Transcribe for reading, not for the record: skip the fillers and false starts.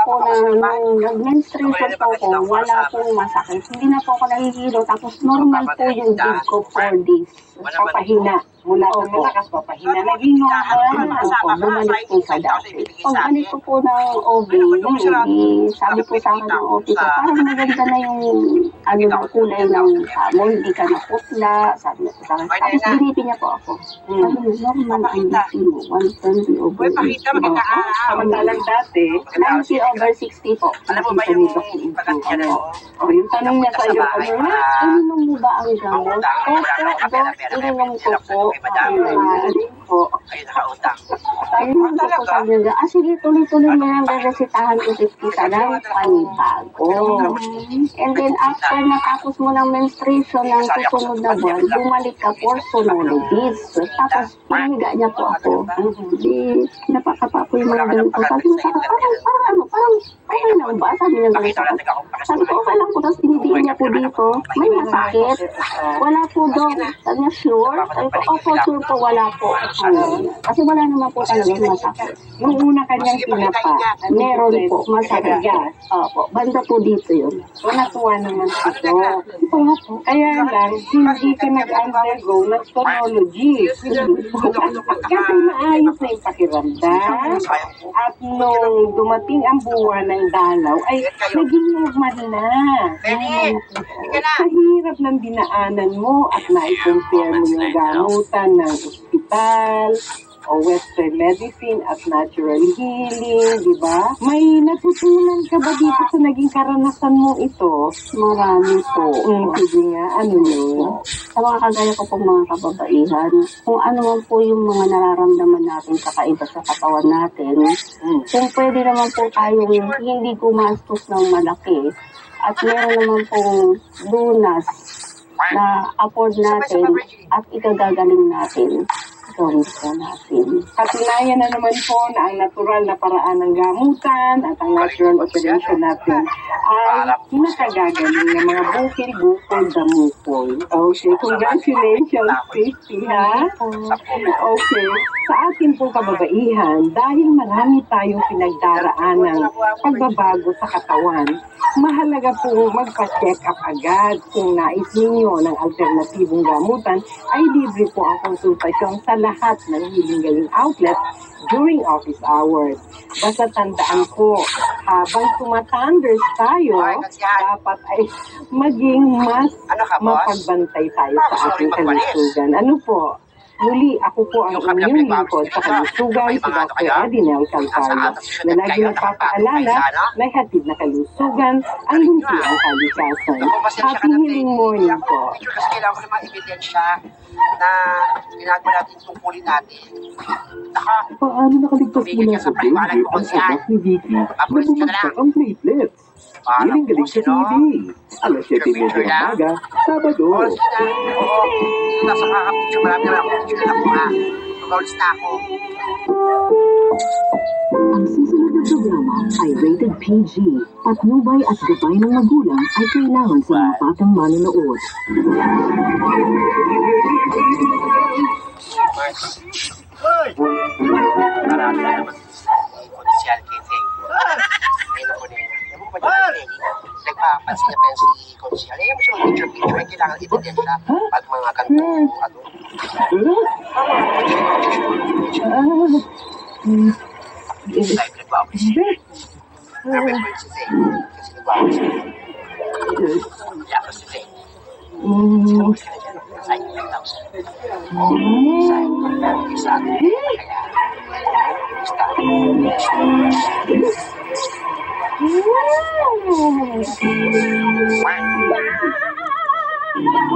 po na nung nag-menstruation po ko, wala pong masakit. Hindi na po ako nahihilo. Tapos normal po yung big ko 4 days. Papahina. Mula sa malakas papahina. Naging normal. Opo, bumalik po sa dati. Pagbalik ko po ng OB, sabi po sa akin ng OB ko, parang maganda na yung ano na kulay ng mo, hindi ka naputla. Sabi niya po sa akin. Tapos biniti niya po ako. Sabi niya, normal ang BP mo, 120 over 80. Samantalang dati, 90 over 60 po. alam mo ba yung pagkakyan mo? O yung tanong niya sa iyo, ano na? Ininom mo ba ang gamot? Opo, ininom ko po. Po. Ay, nakautang. Ininom ko po sabi niya, sige, tuloy-tuloy na lang resetahan ko 50 ka lang, panibago. And then after natapos mo ng menstruation ng susunod na buwan, bumalik ka for sonologies. Tapos pinahiga niya po ako. Di, napakapa po yung mga ganito. Sabi niya sa akin, parang okay lang ba? Sabi niya ganito. Sabi ko, okay lang po. Tapos tinidiin niya po dito, may masakit. Wala po doon. Sabi niya, sure? Sabi ko, opo, sure po, wala po. Kasi wala naman po talaga masakit. Nung una kanyang pinapa, Meron po, masakit. Opo, banda po dito yun. so natuwa naman ito. Ito nga po. Kaya lang, hindi ka nag-undergo ng sonologist. Kasi maayos na yung pakiramdam. At nung dumating ang buwan ng dalaw, ay naging normal na. Sa hirap ng dinaanan mo at na-compare mo yung gamutan ng ospital, o western medicine at natural healing, di ba? May natutunan ka ba dito sa naging karanasan mo ito? Marami po. Sige nga, ano yun? Sa mga kagaya ko pong mga kababaihan, kung ano man po yung mga nararamdaman natin kakaiba sa katawan natin, kung pwede naman po tayong hindi gumastos ng malaki at meron naman pong lunas na afford natin at ikagagaling natin, gawin po natin. Katunayan na naman po na ang natural na paraan ng gamutan at ang natural operation natin ay nakagagaling ng mga bukil-bukol damukol. Okay, congratulations, Christy, ha? Okay, sa atin po kababaihan, dahil marami tayong pinagdaraan ng pagbabago sa katawan, mahalaga po magpa-check up agad. Kung nais ninyo ng alternatibong gamutan, ay libre po ang konsultasyon sa lahat ng Healing Galing outlets during office hours. Basta tandaan po, habang tumatanders tayo, dapat ay maging mas mapagbantay tayo sa ating kalusugan. Ano po? Muli, ako po ang inyong lingkod sa kalusugan, si Dr. Edinel Calcario, na lagi nagpapaalala na hatid na kalusugan ang hindi ang kalikasan. Happy healing morning po. Kasi kailangan ko naman ebidensya na ginagawa natin tungkulin natin. Paano nakaligtas mula sa baby ang anak ni Vicky na bumagsak ang platelets? Healing Galing sa TV. Alas 7:30 ng umaga, Sabado. Oo, dito nasa kakapicture. Marami naman ako picture na nakuha. Mag-outs na ako. Ang susunod na programa ay rated PG. Patnubay at gabay ng magulang ay kailangan sa mga batang manonood. Marami na naman potensyal kiting. Ayun ako din. Ewan ko ba yung nagpapansin niya pa yan si Consial. Ayaw mo siya mag-picture-picture. Ay kailangan ebidensya pag mga kanto. Hindi tayo pinagwapas. Grabe ko yun si Zay. Kasi nagwapas siya. Kaya ko si Zay. Sinawas ka na dyan. Sign ko lang siya. Sign ko lang. Isa akin. Kaya, basta.